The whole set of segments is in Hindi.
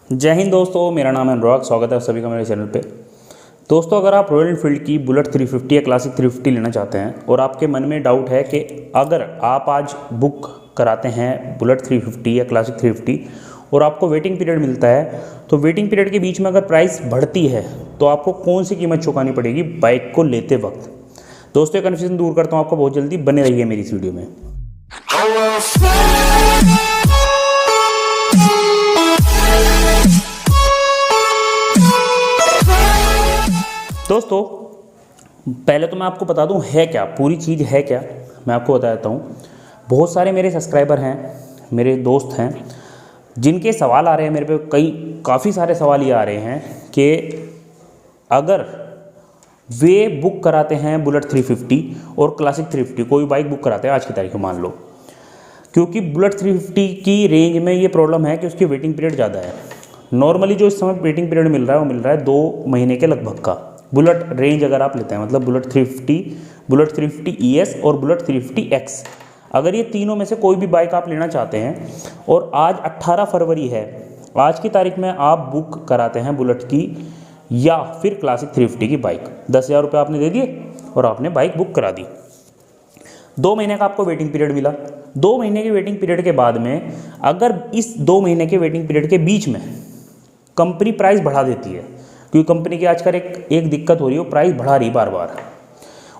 जय हिंद दोस्तों, मेरा नाम है अनुराग। स्वागत है आप सभी का मेरे चैनल पे। दोस्तों, अगर आप रॉयल एनफील्ड की बुलेट 350 या क्लासिक 350 लेना चाहते हैं और आपके मन में डाउट है कि अगर आप आज बुक कराते हैं बुलेट 350 या क्लासिक 350 और आपको वेटिंग पीरियड मिलता है, तो वेटिंग पीरियड के बीच में अगर प्राइस बढ़ती है तो आपको कौन सी कीमत चुकानी पड़ेगी बाइक को लेते वक्त। दोस्तों, ये कन्फ्यूजन दूर करता हूँ आपको, बहुत जल्दी बने रहिए मेरी इस वीडियो में। दोस्तों, पहले तो मैं आपको बता दूं है क्या, पूरी चीज़ है क्या, मैं आपको बता देता हूं। बहुत सारे मेरे सब्सक्राइबर हैं, मेरे दोस्त हैं, जिनके सवाल आ रहे हैं मेरे पे, काफ़ी सारे सवाल ये आ रहे हैं कि अगर वे बुक कराते हैं बुलेट 350 और क्लासिक 350, कोई बाइक बुक कराते हैं आज की तारीख में मान लो, क्योंकि बुलेट 350 की रेंज में ये प्रॉब्लम है कि उसकी वेटिंग पीरियड ज़्यादा है। नॉर्मली जो इस समय वेटिंग पीरियड मिल रहा है वो मिल रहा है 2 महीने के लगभग का। बुलेट रेंज अगर आप लेते हैं, मतलब बुलेट 350 ES और बुलेट 350 X, अगर ये तीनों में से कोई भी बाइक आप लेना चाहते हैं और आज 18 फरवरी है, आज की तारीख में आप बुक कराते हैं बुलेट की या फिर क्लासिक 350 की बाइक, 10,000 रुपये आपने दे दिए और आपने बाइक बुक करा दी। 2 महीने का आपको वेटिंग पीरियड मिला। 2 महीने के वेटिंग पीरियड के बाद में अगर इस 2 महीने के वेटिंग पीरियड के बीच में कंपनी प्राइस बढ़ा देती है, क्योंकि कंपनी की आजकल एक दिक्कत हो रही है, वो प्राइस बढ़ा रही बार बार,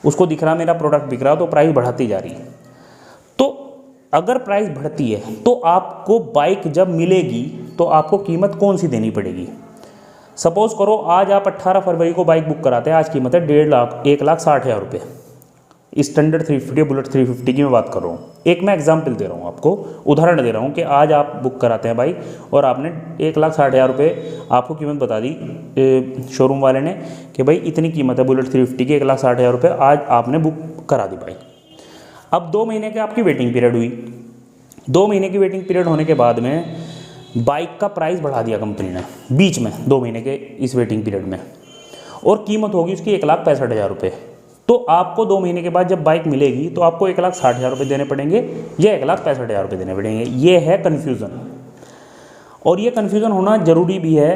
उसको दिख रहा मेरा प्रोडक्ट बिक रहा तो प्राइस बढ़ाती जा रही है। तो अगर प्राइस बढ़ती है तो आपको बाइक जब मिलेगी तो आपको कीमत कौन सी देनी पड़ेगी। सपोज करो आज आप 18 फरवरी को बाइक बुक कराते हैं, आज कीमत है 1,60,000 रुपये। स्टैंडर्ड 350 बुलेट 350 की मैं बात कर रहा हूँ, एक मैं एग्जांपल दे रहा हूँ आपको, उदाहरण दे रहा हूँ कि आज आप बुक कराते हैं बाइक और आपने 1,60,000 रुपये आपको कीमत बता दी शोरूम वाले ने कि भाई इतनी कीमत है बुलेट 350 की, 1,60,000 रुपये, आज आपने बुक करा दी बाइक। अब 2 महीने की आपकी वेटिंग पीरियड हुई। 2 महीने की वेटिंग पीरियड होने के बाद में बाइक का प्राइस बढ़ा दिया कंपनी ने बीच में 2 महीने के इस वेटिंग पीरियड में, और कीमत होगी उसकी 1,65,000 रुपये। तो आपको 2 महीने के बाद जब बाइक मिलेगी तो आपको 1,60,000 रुपये देने पड़ेंगे या 1,65,000 रुपये देने पड़ेंगे। ये है कन्फ्यूज़न, और ये कन्फ्यूज़न होना ज़रूरी भी है।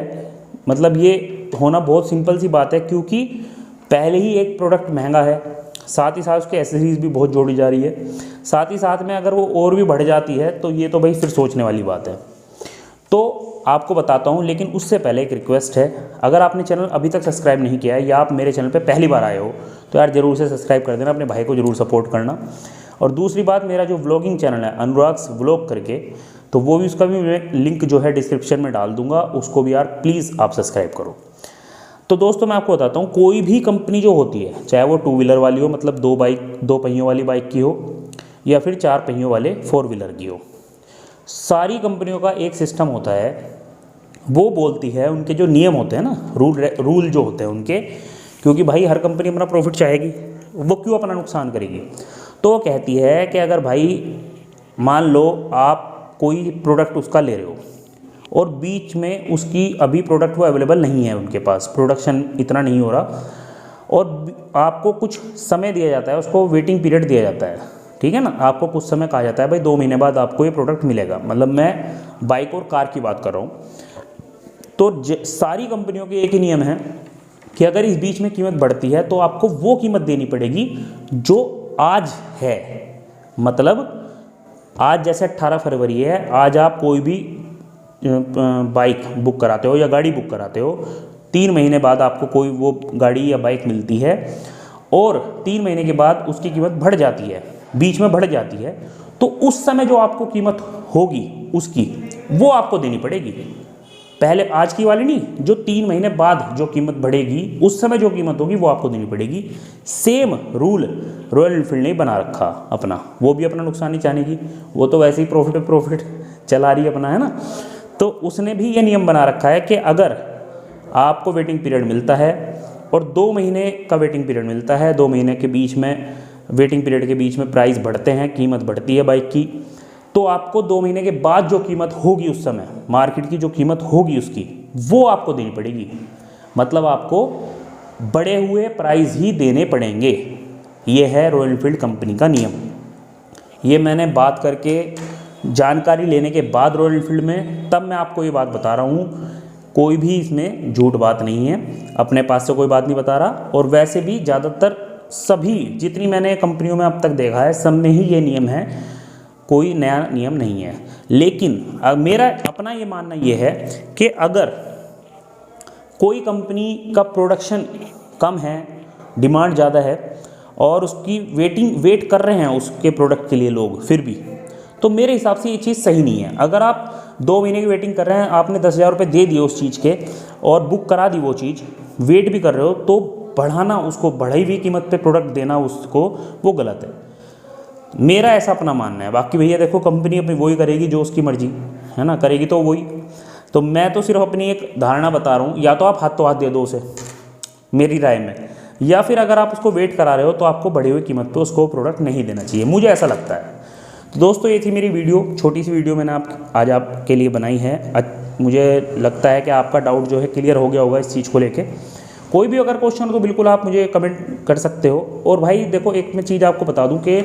मतलब ये होना बहुत सिंपल सी बात है, क्योंकि पहले ही एक प्रोडक्ट महंगा है, साथ ही साथ उसके एसेसरीज भी बहुत जोड़ी जा रही है, साथ ही साथ में अगर वो और भी बढ़ जाती है तो ये तो भाई फिर सोचने वाली बात है। तो आपको बताता हूँ, लेकिन उससे पहले एक रिक्वेस्ट है, अगर आपने चैनल अभी तक सब्सक्राइब नहीं किया है या आप मेरे चैनल पे पहली बार आए हो तो यार ज़रूर से सब्सक्राइब कर देना, अपने भाई को ज़रूर सपोर्ट करना। और दूसरी बात, मेरा जो व्लॉगिंग चैनल है अनुराग्स व्लॉग करके, तो वो भी, उसका भी मैं लिंक जो है डिस्क्रिप्शन में डाल दूँगा, उसको भी यार प्लीज़ आप सब्सक्राइब करो। तो दोस्तों, मैं आपको बताता हूँ, कोई भी कंपनी जो होती है, चाहे वो 2 व्हीलर वाली हो, मतलब 2 पहियों वाली बाइक की हो, या फिर 4 पहियों वाले 4 व्हीलर की हो, सारी कंपनियों का एक सिस्टम होता है। वो बोलती है, उनके जो नियम होते हैं ना, रूल जो होते हैं उनके, क्योंकि भाई हर कंपनी अपना प्रॉफिट चाहेगी, वो क्यों अपना नुकसान करेगी। तो वो कहती है कि अगर भाई मान लो आप कोई प्रोडक्ट उसका ले रहे हो और बीच में उसकी अभी प्रोडक्ट वो अवेलेबल नहीं है, उनके पास प्रोडक्शन इतना नहीं हो रहा, और आपको कुछ समय दिया जाता है, उसको वेटिंग पीरियड दिया जाता है, ठीक है ना, आपको कुछ समय कहा जाता है भाई 2 महीने बाद आपको ये प्रोडक्ट मिलेगा। मतलब मैं बाइक और कार की बात कर रहा हूँ। तो सारी कंपनियों के एक ही नियम है कि अगर इस बीच में कीमत बढ़ती है तो आपको वो कीमत देनी पड़ेगी जो आज है। मतलब आज जैसे 18 फरवरी है, आज आप कोई भी बाइक बुक कराते हो या गाड़ी बुक कराते हो, 3 महीने बाद आपको कोई वो गाड़ी या बाइक मिलती है और 3 महीने के बाद उसकी कीमत बढ़ जाती है, बीच में बढ़ जाती है, तो उस समय जो आपको कीमत होगी उसकी, वो आपको देनी पड़ेगी। पहले आज की वाली नहीं, जो 3 महीने बाद जो कीमत बढ़ेगी उस समय जो कीमत होगी वो आपको देनी पड़ेगी। सेम रूल रॉयल एनफील्ड ने बना रखा अपना, वो भी अपना नुकसान नहीं चाहेगी, वो तो वैसे ही प्रॉफिट चला रही है अपना, है ना। तो उसने भी ये नियम बना रखा है कि अगर आपको वेटिंग पीरियड मिलता है और 2 महीने का वेटिंग पीरियड मिलता है, 2 महीने के बीच में वेटिंग पीरियड के बीच में प्राइस बढ़ते हैं, कीमत बढ़ती है बाइक की, तो आपको 2 महीने के बाद जो कीमत होगी उस समय मार्केट की जो कीमत होगी उसकी, वो आपको देनी पड़ेगी। मतलब आपको बढ़े हुए प्राइस ही देने पड़ेंगे। ये है रॉयल एनफील्ड कंपनी का नियम। ये मैंने बात करके जानकारी लेने के बाद रॉयल एनफील्ड में, तब मैं आपको ये बात बता रहा हूँ कोई भी इसमें झूठ बात नहीं है, अपने पास से कोई बात नहीं बता रहा। और वैसे भी ज़्यादातर सभी जितनी मैंने कंपनियों में अब तक देखा है सब में ही ये नियम है, कोई नया नियम नहीं है। लेकिन मेरा अपना ये मानना ये है कि अगर कोई कंपनी का प्रोडक्शन कम है, डिमांड ज़्यादा है और उसकी वेट कर रहे हैं उसके प्रोडक्ट के लिए लोग फिर भी, तो मेरे हिसाब से ये चीज़ सही नहीं है। अगर आप 2 महीने की वेटिंग कर रहे हैं, आपने 10,000 रुपये दे दिए उस चीज़ के और बुक करा दी वो चीज़, वेट भी कर रहे हो, तो बढ़ाना, उसको बढ़ाई हुई कीमत पे प्रोडक्ट देना उसको, वो गलत है। मेरा ऐसा अपना मानना है। बाकी भैया देखो, कंपनी अपनी वही करेगी जो उसकी मर्जी है ना, करेगी तो वही। तो मैं तो सिर्फ अपनी एक धारणा बता रहा हूँ, या तो आप हाथ दे दो उसे मेरी राय में, या फिर अगर आप उसको वेट करा रहे हो तो आपको बढ़ी हुई कीमत पे उसको प्रोडक्ट नहीं देना चाहिए, मुझे ऐसा लगता है। तो दोस्तों ये थी मेरी वीडियो, छोटी सी वीडियो मैंने आज आपके लिए बनाई है। मुझे लगता है कि आपका डाउट जो है क्लियर हो गया होगा इस चीज़ को लेके। कोई भी अगर क्वेश्चन हो तो बिल्कुल आप मुझे कमेंट कर सकते हो। और भाई देखो, एक मैं चीज़ आपको बता दूं कि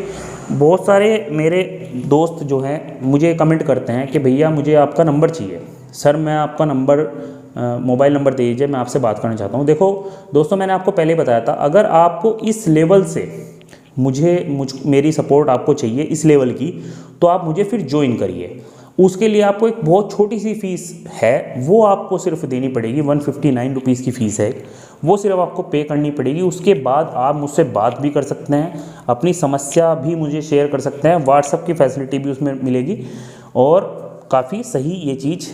बहुत सारे मेरे दोस्त जो हैं मुझे कमेंट करते हैं कि भैया मुझे आपका नंबर चाहिए, सर मैं आपका नंबर, मोबाइल नंबर दे दीजिए, मैं आपसे बात करना चाहता हूँ। देखो दोस्तों, मैंने आपको पहले बताया था, अगर आपको इस लेवल से मेरी सपोर्ट आपको चाहिए इस लेवल की, तो आप मुझे फिर ज्वाइन करिए। उसके लिए आपको एक बहुत छोटी सी फ़ीस है, वो आपको सिर्फ देनी पड़ेगी, 159 रुपीज़ की फ़ीस है, वो सिर्फ आपको पे करनी पड़ेगी। उसके बाद आप मुझसे बात भी कर सकते हैं, अपनी समस्या भी मुझे शेयर कर सकते हैं, व्हाट्सएप की फैसिलिटी भी उसमें मिलेगी और काफ़ी सही ये चीज़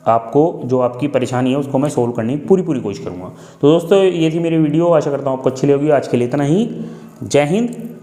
आपको, जो आपकी परेशानी है उसको मैं सोल्व करने की पूरी कोशिश करूँगा। तो दोस्तों ये थी मेरी वीडियो, आशा करता हूँ आपको अच्छी लगी। आज के लिए इतना ही। जय हिंद,